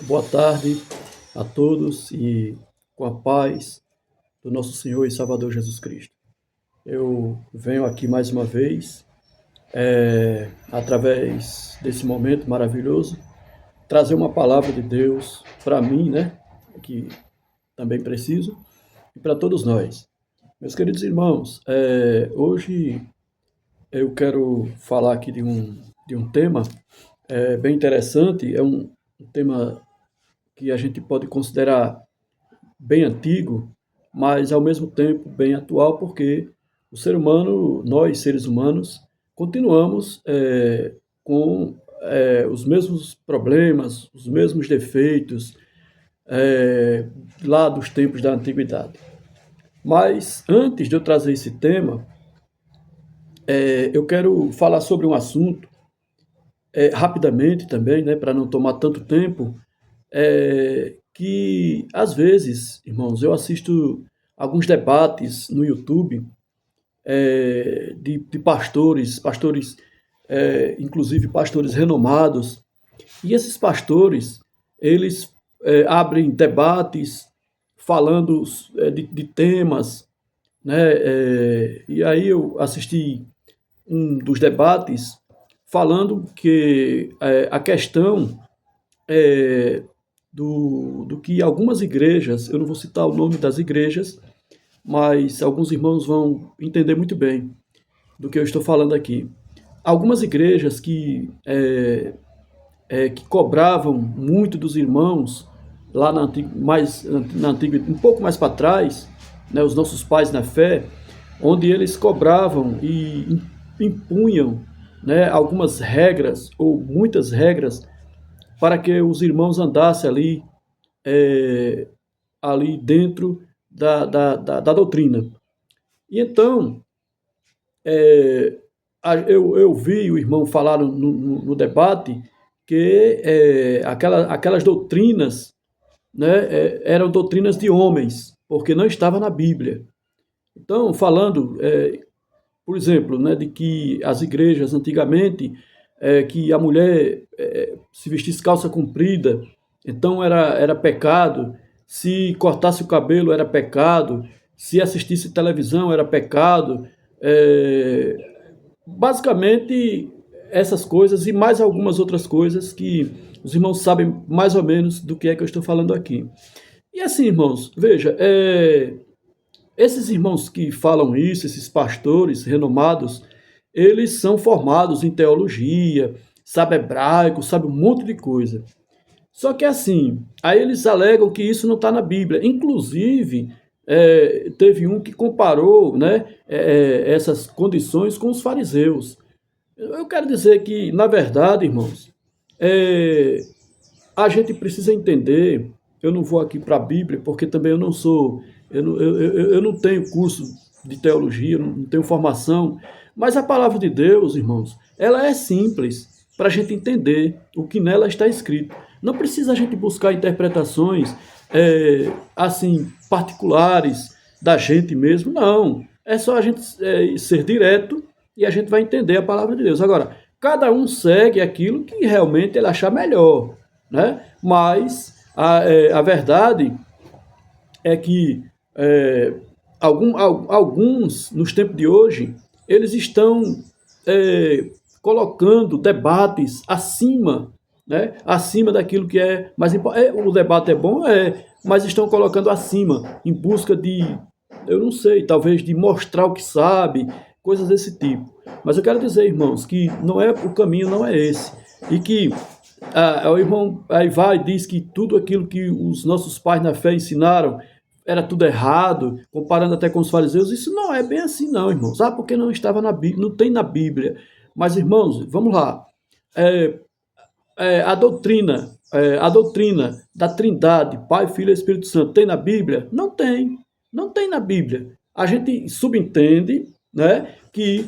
Boa tarde a todos e com a paz do nosso Senhor e Salvador Jesus Cristo. Eu venho aqui mais uma vez, através desse momento maravilhoso, trazer uma palavra de Deus para mim, né? Que também preciso, e para todos nós. Meus queridos irmãos, hoje eu quero falar aqui de um tema bem interessante, é um tema que a gente pode considerar bem antigo, mas ao mesmo tempo bem atual, porque o ser humano, nós seres humanos, continuamos com os mesmos problemas, os mesmos defeitos lá dos tempos da antiguidade. Mas antes de eu trazer esse tema, eu quero falar sobre um assunto rapidamente também, né, para não tomar tanto tempo, que às vezes, irmãos, eu assisto alguns debates no YouTube de pastores, inclusive pastores renomados, e esses pastores, eles abrem debates falando de temas, né? E aí eu assisti um dos debates falando que a questão do que algumas igrejas, eu não vou citar o nome das igrejas, mas alguns irmãos vão entender muito bem do que eu estou falando aqui. Algumas igrejas que cobravam muito dos irmãos, lá na antiga, um pouco mais para trás, né, os nossos pais na fé, onde eles cobravam e impunham, né, algumas regras, ou muitas regras, para que os irmãos andassem ali dentro da doutrina. E então, eu vi o irmão falar no debate que aquelas doutrinas, né, eram doutrinas de homens, porque não estava na Bíblia. Então, falando, por exemplo, né, de que as igrejas antigamente, que a mulher se vestisse calça comprida, então era pecado, se cortasse o cabelo era pecado, se assistisse televisão era pecado, basicamente essas coisas e mais algumas outras coisas que os irmãos sabem mais ou menos do que é que eu estou falando aqui. E assim, irmãos, veja, esses irmãos que falam isso, esses pastores renomados, eles são formados em teologia, sabe hebraico, sabe um monte de coisa. Só que assim, aí eles alegam que isso não está na Bíblia. Inclusive, teve um que comparou, né, essas condições com os fariseus. Eu quero dizer que, na verdade, irmãos, é, a gente precisa entender. Eu não vou aqui para a Bíblia, porque também eu não sou, eu não tenho curso de teologia, eu não tenho formação, mas a palavra de Deus, irmãos, ela é simples para a gente entender o que nela está escrito. Não precisa a gente buscar interpretações assim particulares da gente mesmo, não. É só a gente ser direto e a gente vai entender a palavra de Deus. Agora, cada um segue aquilo que realmente ele achar melhor, né? Mas a verdade é que alguns, nos tempos de hoje, eles estão colocando debates acima, né? Acima daquilo que é mais importante. O debate é bom, mas estão colocando acima, em busca de, eu não sei, talvez de mostrar o que sabe, coisas desse tipo. Mas eu quero dizer, irmãos, que não é o caminho não é esse. E que o irmão aí vai e diz que tudo aquilo que os nossos pais na fé ensinaram era tudo errado, comparando até com os fariseus. Isso não é bem assim, não, irmãos. Ah, porque não estava na Bíblia, não tem na Bíblia. Mas, irmãos, vamos lá. É, a doutrina da Trindade, Pai, Filho e Espírito Santo, tem na Bíblia? Não tem. Não tem na Bíblia. A gente subentende, né, que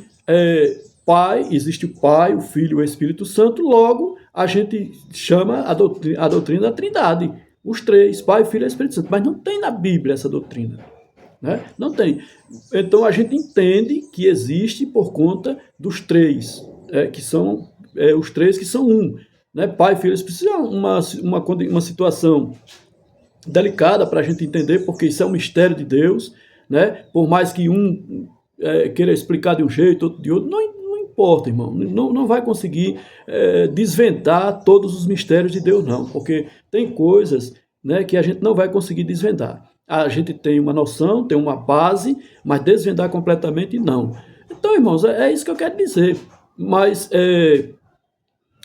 Pai, existe o Pai, o Filho e o Espírito Santo, logo a gente chama a doutrina da Trindade. Os três, Pai, Filho e Espírito Santo. Mas não tem na Bíblia essa doutrina. Né? Não tem. Então a gente entende que existe por conta dos três, que são os três que são um. né? Pai e filho, isso precisa uma situação delicada para a gente entender, porque isso é um mistério de Deus, né? Por mais que um queira explicar de um jeito, outro de outro, não importa, irmão. Não vai conseguir desvendar todos os mistérios de Deus, não, porque tem coisas, né, que a gente não vai conseguir desvendar. A gente tem uma noção, tem uma base, mas desvendar completamente não. Então, irmãos, é isso que eu quero dizer. Mas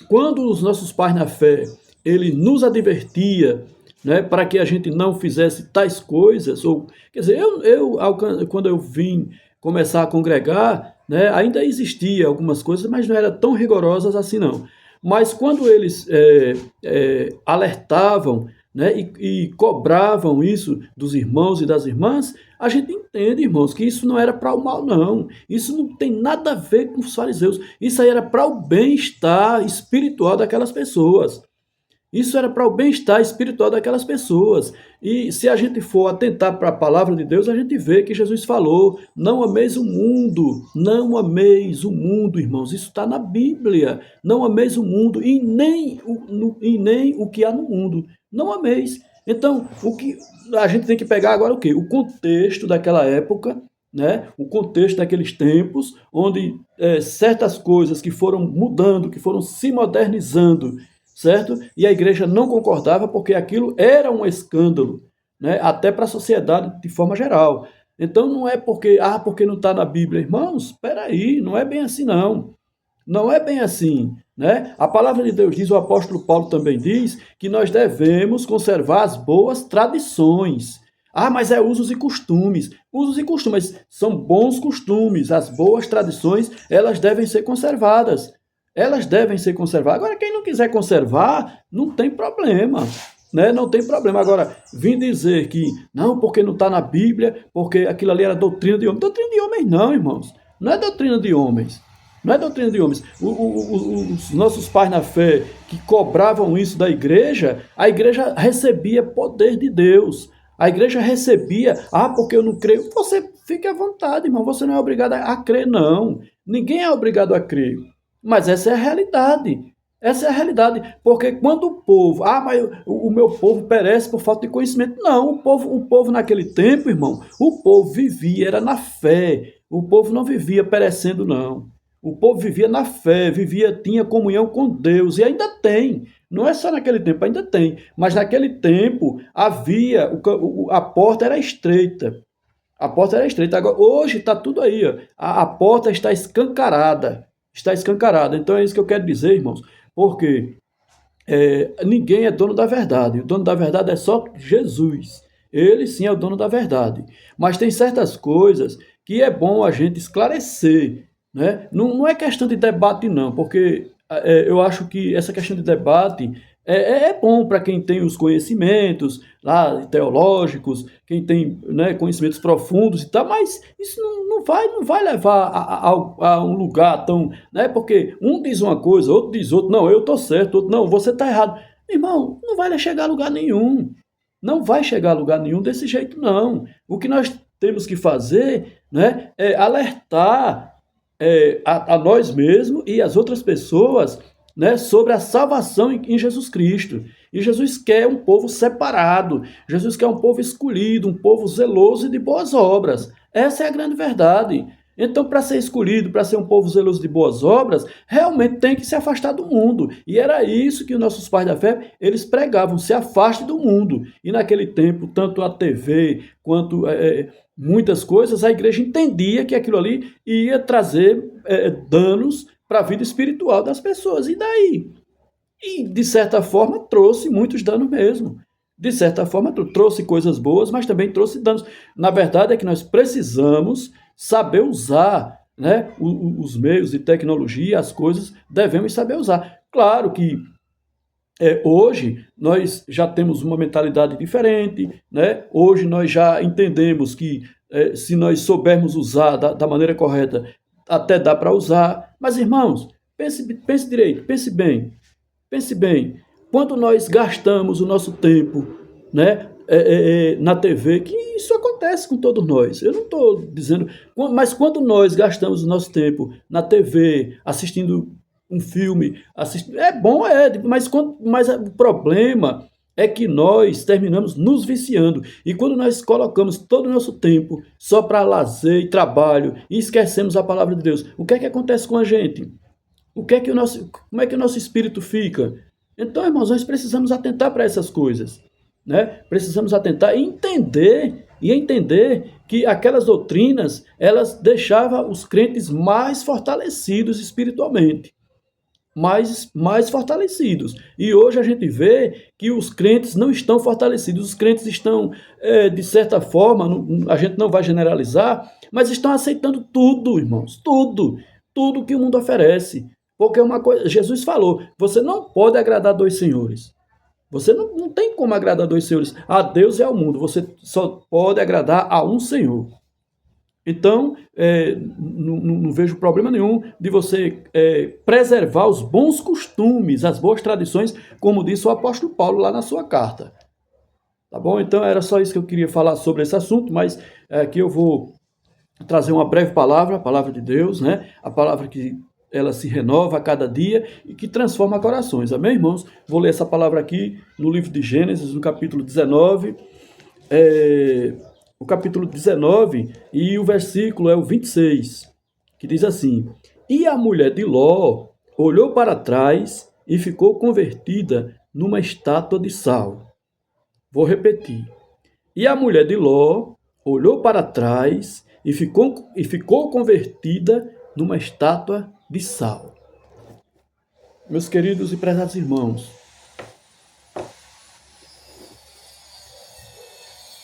quando os nossos pais na fé, ele nos advertia, né, para que a gente não fizesse tais coisas, ou, quer dizer, quando eu vim começar a congregar, né, ainda existia algumas coisas, mas não eram tão rigorosas assim não. Mas quando eles alertavam, né, e cobravam isso dos irmãos e das irmãs, a gente entende, irmãos, que isso não era para o mal, não. Isso não tem nada a ver com os fariseus. Isso aí era para o bem-estar espiritual daquelas pessoas. Isso era para o bem-estar espiritual daquelas pessoas. E se a gente for atentar para a palavra de Deus, a gente vê que Jesus falou: não ameis o mundo, não ameis o mundo, irmãos. Isso está na Bíblia. Não ameis o mundo e nem o que há no mundo. Não ameis. Então, o que a gente tem que pegar agora é o quê? O contexto daquela época, né? O contexto daqueles tempos, onde certas coisas que foram mudando, que foram se modernizando, certo? E a igreja não concordava porque aquilo era um escândalo, né? Até para a sociedade de forma geral. Então não é porque não está na Bíblia, irmãos, espera aí, não é bem assim não. Não é bem assim, né? A palavra de Deus diz, o apóstolo Paulo também diz, que nós devemos conservar as boas tradições. Ah, mas é usos e costumes. Usos e costumes são bons costumes. As boas tradições, elas devem ser conservadas. Elas devem ser conservadas. Agora, quem não quiser conservar, não tem problema. Né? Não tem problema. Agora, vim dizer que não, porque não está na Bíblia, porque aquilo ali era doutrina de homens. Doutrina de homens não, irmãos. Não é doutrina de homens. Não é doutrina de homens. Os nossos pais na fé que cobravam isso da igreja, a igreja recebia poder de Deus. A igreja recebia, porque eu não creio. Você fique à vontade, irmão. Você não é obrigado a crer, não. Ninguém é obrigado a crer. Mas essa é a realidade. Essa é a realidade. Porque quando o povo, mas o meu povo perece por falta de conhecimento. Não, o povo naquele tempo, irmão, o povo vivia, era na fé. O povo não vivia perecendo, não. O povo vivia na fé, tinha comunhão com Deus, e ainda tem. Não é só naquele tempo, ainda tem. Mas naquele tempo havia, a porta era estreita. A porta era estreita. Agora, hoje está tudo aí. Ó. A porta está escancarada. Está escancarada. Então é isso que eu quero dizer, irmãos. Porque ninguém é dono da verdade. O dono da verdade é só Jesus. Ele sim é o dono da verdade. Mas tem certas coisas que é bom a gente esclarecer. Né? Não é questão de debate, não, porque eu acho que essa questão de debate é bom para quem tem os conhecimentos lá teológicos, quem tem, né, conhecimentos profundos e tal, mas isso não vai levar a um lugar tão. Né, porque um diz uma coisa, outro diz outra, não, eu estou certo, outro, não, você está errado. Irmão, não vai chegar a lugar nenhum. Não vai chegar a lugar nenhum desse jeito, não. O que nós temos que fazer, né, é alertar a nós mesmos e as outras pessoas, né, sobre a salvação em Jesus Cristo. E Jesus quer um povo separado, Jesus quer um povo escolhido, um povo zeloso e de boas obras. Essa é a grande verdade. Então, para ser escolhido, para ser um povo zeloso de boas obras, realmente tem que se afastar do mundo. E era isso que os nossos pais da fé, eles pregavam, se afaste do mundo. E naquele tempo, tanto a TV quanto muitas coisas, a igreja entendia que aquilo ali ia trazer danos para a vida espiritual das pessoas. E daí? E, de certa forma, trouxe muitos danos mesmo. De certa forma, trouxe coisas boas, mas também trouxe danos. Na verdade, é que nós precisamos saber usar, né, os meios de tecnologia, as coisas, devemos saber usar. Claro que hoje nós já temos uma mentalidade diferente, né? Hoje nós já entendemos que se nós soubermos usar da maneira correta, até dá para usar. Mas, irmãos, pense direito, pense bem. Quando nós gastamos o nosso tempo, né, na TV, que isso acontece com todos nós. Eu não estou dizendo, mas quando nós gastamos o nosso tempo na TV, assistindo um filme, assistir. É bom, mas o problema é que nós terminamos nos viciando. E quando nós colocamos todo o nosso tempo só para lazer e trabalho e esquecemos a palavra de Deus, o que é que acontece com a gente? Como é que o nosso espírito fica? Então, irmãos, nós precisamos atentar para essas coisas, né? Precisamos atentar e entender que aquelas doutrinas, elas deixavam os crentes mais fortalecidos espiritualmente, mais fortalecidos. E hoje a gente vê que os crentes não estão fortalecidos, os crentes estão, de certa forma, a gente não vai generalizar, mas estão aceitando tudo, irmãos, tudo que o mundo oferece. Porque uma coisa, Jesus falou, você não pode agradar dois senhores. Você não tem como agradar dois senhores, a Deus e ao mundo. Você só pode agradar a um Senhor. Então, não vejo problema nenhum de você preservar os bons costumes, as boas tradições, como disse o apóstolo Paulo lá na sua carta. Tá bom? Então, era só isso que eu queria falar sobre esse assunto, mas aqui eu vou trazer uma breve palavra, a palavra de Deus, né? A palavra que ela se renova a cada dia e que transforma corações. Amém, irmãos? Vou ler essa palavra aqui no livro de Gênesis, no capítulo 19, o capítulo 19 e o versículo é o 26, que diz assim: E a mulher de Ló olhou para trás e ficou convertida numa estátua de sal. Vou repetir. E a mulher de Ló olhou para trás e ficou convertida numa estátua de sal. Meus queridos e prezados irmãos,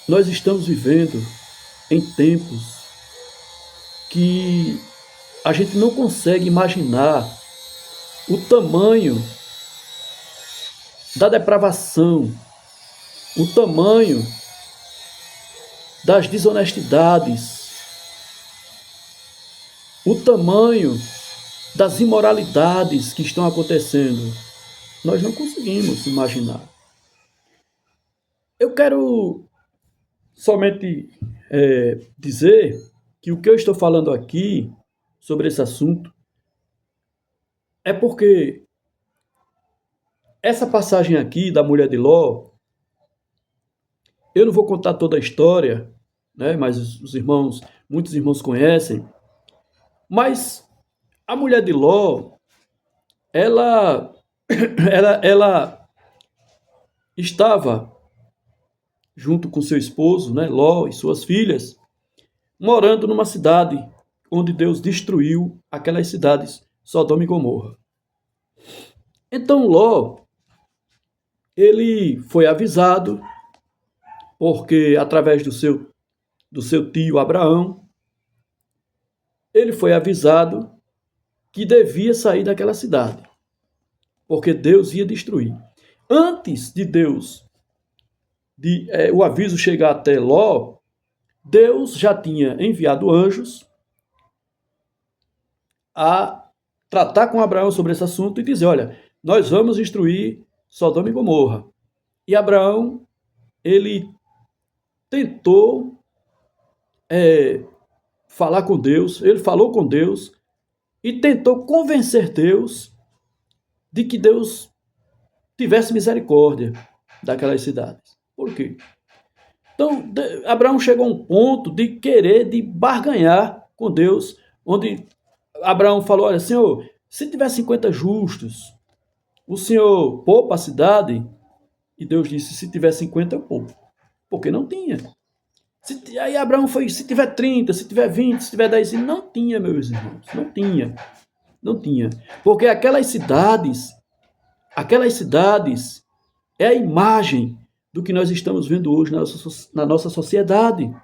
nós estamos vivendo em tempos que a gente não consegue imaginar o tamanho da depravação, o tamanho das desonestidades, o tamanho das imoralidades que estão acontecendo. Nós não conseguimos imaginar. Eu quero somente dizer que o que eu estou falando aqui sobre esse assunto é porque essa passagem aqui da mulher de Ló, eu não vou contar toda a história, né, mas muitos irmãos conhecem, mas a mulher de Ló, ela, ela estava junto com seu esposo, né, Ló e suas filhas, morando numa cidade onde Deus destruiu aquelas cidades, Sodoma e Gomorra. Então Ló, ele foi avisado, porque através do seu tio Abraão, ele foi avisado que devia sair daquela cidade, porque Deus ia destruir. Antes de o aviso chegar até Ló, Deus já tinha enviado anjos a tratar com Abraão sobre esse assunto e dizer, olha, nós vamos destruir Sodoma e Gomorra. E Abraão, ele tentou falar com Deus, ele falou com Deus e tentou convencer Deus de que Deus tivesse misericórdia daquelas cidades. Por quê? Então, Abraão chegou a um ponto de barganhar com Deus, onde Abraão falou, olha, Senhor, se tiver 50 justos, o Senhor poupa a cidade? E Deus disse, se tiver 50, eu poupo. Porque não tinha. Aí Abraão foi, se tiver 30, se tiver 20, se tiver 10, e não tinha, meus irmãos, não tinha. Não tinha. Porque aquelas cidades é a imagem do que nós estamos vendo hoje na nossa sociedade.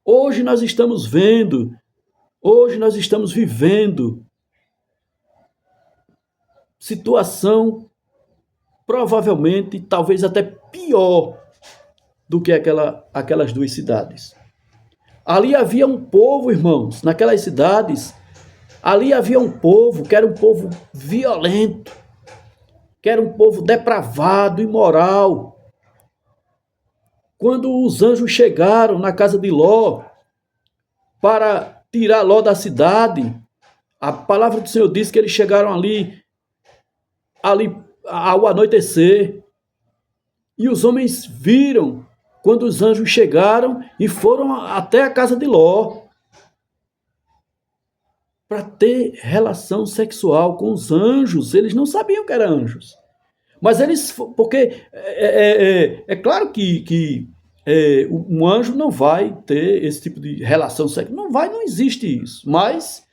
Hoje nós estamos vivendo situação provavelmente, talvez até pior do que aquelas duas cidades. Ali havia um povo, irmãos, naquelas cidades, ali havia um povo que era um povo violento, que era um povo depravado, imoral. Quando os anjos chegaram na casa de Ló para tirar Ló da cidade, A palavra do Senhor diz que eles chegaram ali ao anoitecer, e os homens viram quando os anjos chegaram e foram até a casa de Ló para ter relação sexual com os anjos. Eles não sabiam que eram anjos. Mas eles, porque é claro que um anjo não vai ter esse tipo de relação sexual. Não vai, não existe isso. Mas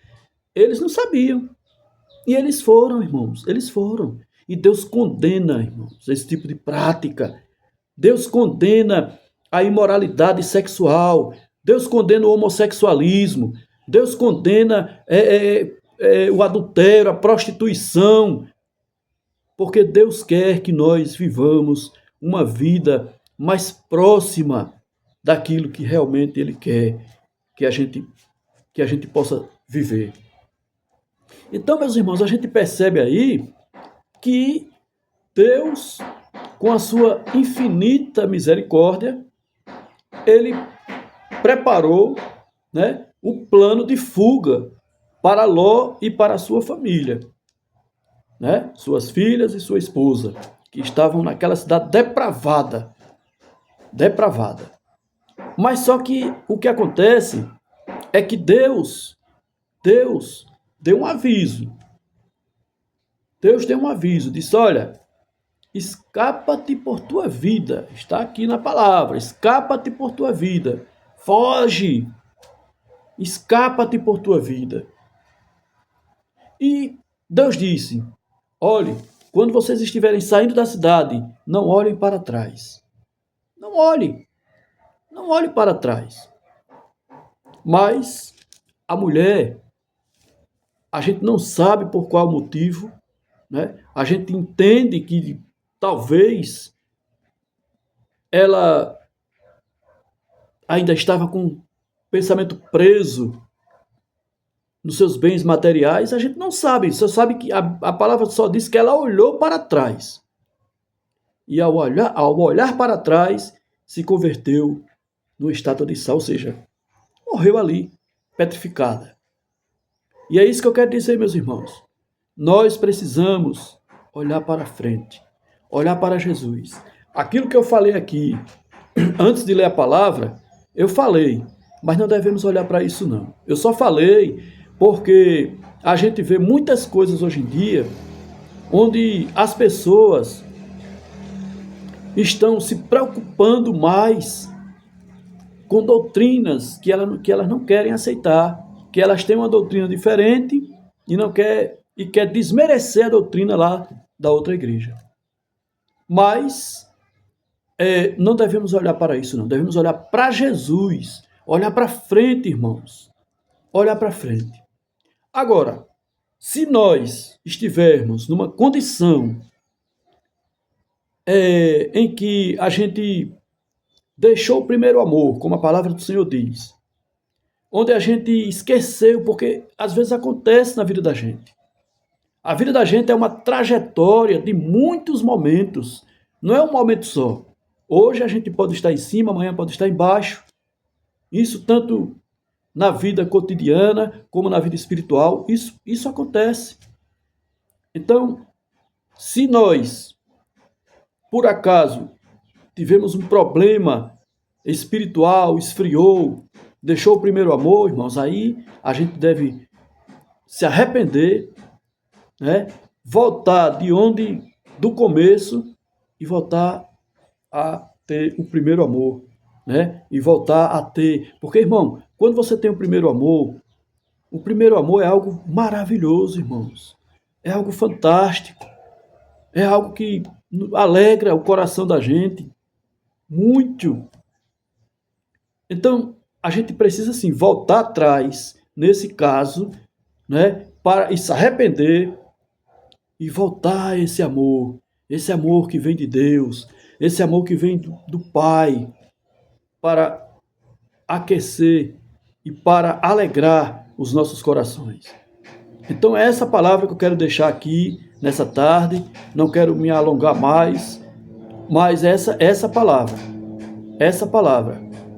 eles não sabiam. E eles foram, irmãos, eles foram. E Deus condena, irmãos, esse tipo de prática. Deus condena a imoralidade sexual. Deus condena o homossexualismo. Deus condena o adultério, a prostituição. Porque Deus quer que nós vivamos uma vida mais próxima daquilo que realmente Ele quer que a gente possa viver. Então, meus irmãos, a gente percebe aí que Deus, com a sua infinita misericórdia, Ele preparou, né, o plano de fuga para Ló e para a sua família, né, suas filhas e sua esposa, que estavam naquela cidade depravada. Mas só que o que acontece é que Deus deu um aviso. Deus deu um aviso, disse: olha, escapa-te por tua vida. Está aqui na palavra, escapa-te por tua vida. Foge, escapa-te por tua vida. E Deus disse: olhe, quando vocês estiverem saindo da cidade, não olhem para trás. Não olhe para trás. Mas a mulher, a gente não sabe por qual motivo, né? A gente entende que talvez ela ainda estava com o pensamento preso nos seus bens materiais. A gente não sabe, só sabe que a palavra só diz que ela olhou para trás. E ao olhar para trás, se converteu numa estátua de sal, ou seja, morreu ali, petrificada. E é isso que eu quero dizer, meus irmãos. Nós precisamos olhar para frente, olhar para Jesus. Aquilo que eu falei aqui, antes de ler a palavra, eu falei, mas não devemos olhar para isso não. Eu só falei porque a gente vê muitas coisas hoje em dia onde as pessoas estão se preocupando mais com doutrinas que elas não querem aceitar, que elas têm uma doutrina diferente e quer desmerecer a doutrina lá da outra igreja. Mas não devemos olhar para isso, não. Devemos olhar para Jesus, olhar para frente, irmãos. Olhar para frente. Agora, se nós estivermos numa condição em que a gente deixou o primeiro amor, como a palavra do Senhor diz, onde a gente esqueceu, porque às vezes acontece na vida da gente. A vida da gente é uma trajetória de muitos momentos, não é um momento só. Hoje a gente pode estar em cima, amanhã pode estar embaixo. Isso tanto na vida cotidiana como na vida espiritual, isso acontece. Então, se nós, por acaso, tivemos um problema espiritual, esfriou, deixou o primeiro amor, irmãos, aí a gente deve se arrepender, né? Voltar do começo e voltar a ter o primeiro amor, né? E voltar a ter, porque, irmão, quando você tem o primeiro amor é algo maravilhoso, irmãos. É algo fantástico. É algo que alegra o coração da gente muito. Então, a gente precisa, assim, voltar atrás, nesse caso, né, para se arrepender e voltar a esse amor que vem de Deus, esse amor que vem do Pai, para aquecer e para alegrar os nossos corações. Então, é essa palavra que eu quero deixar aqui nessa tarde. Não quero me alongar mais, mas essa palavra.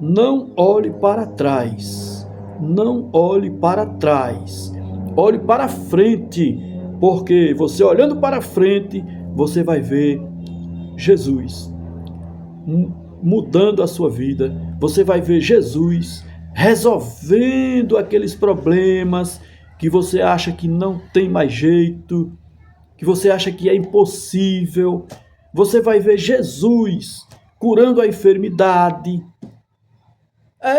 Não olhe para trás. Não olhe para trás. olhe para frente, porque você olhando para frente, você vai ver Jesus mudando a sua vida, você vai ver Jesus resolvendo aqueles problemas que você acha que não tem mais jeito, que você acha que é impossível. Você vai ver Jesus curando a enfermidade.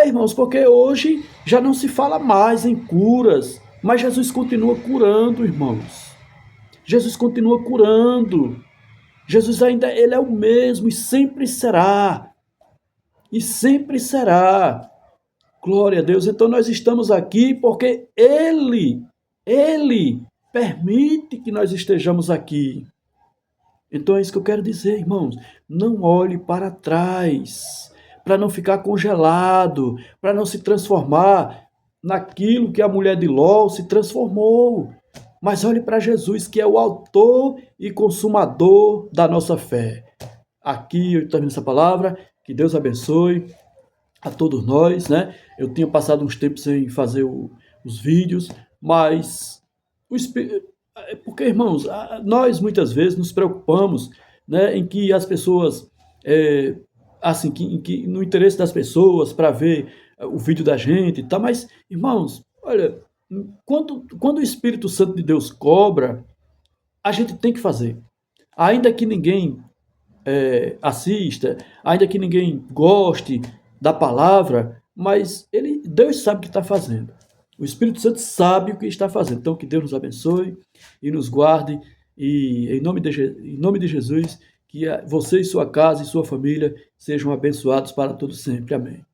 Irmãos, porque hoje já não se fala mais em curas, mas Jesus continua curando, irmãos. Jesus continua curando. Jesus ainda, ele é o mesmo e sempre será. E sempre será. Glória a Deus. Então nós estamos aqui porque Ele permite que nós estejamos aqui. Então é isso que eu quero dizer, irmãos. Não olhe para trás, para não ficar congelado, para não se transformar naquilo que a mulher de Ló se transformou. Mas olhe para Jesus, que é o autor e consumador da nossa fé. Aqui eu termino essa palavra. Que Deus abençoe a todos nós, né? Eu tinha passado uns tempos sem fazer os vídeos, mas o Espírito, porque, irmãos, nós muitas vezes nos preocupamos, né, em que as pessoas, assim, que no interesse das pessoas para ver o vídeo da gente, tá? Mas, irmãos, olha, quando o Espírito Santo de Deus cobra, a gente tem que fazer, ainda que ninguém assista, ainda que ninguém goste da palavra, mas Deus sabe o que está fazendo. O Espírito Santo sabe o que está fazendo. Então, que Deus nos abençoe e nos guarde. E em nome de Jesus, que você e sua casa e sua família sejam abençoados para todo sempre. Amém.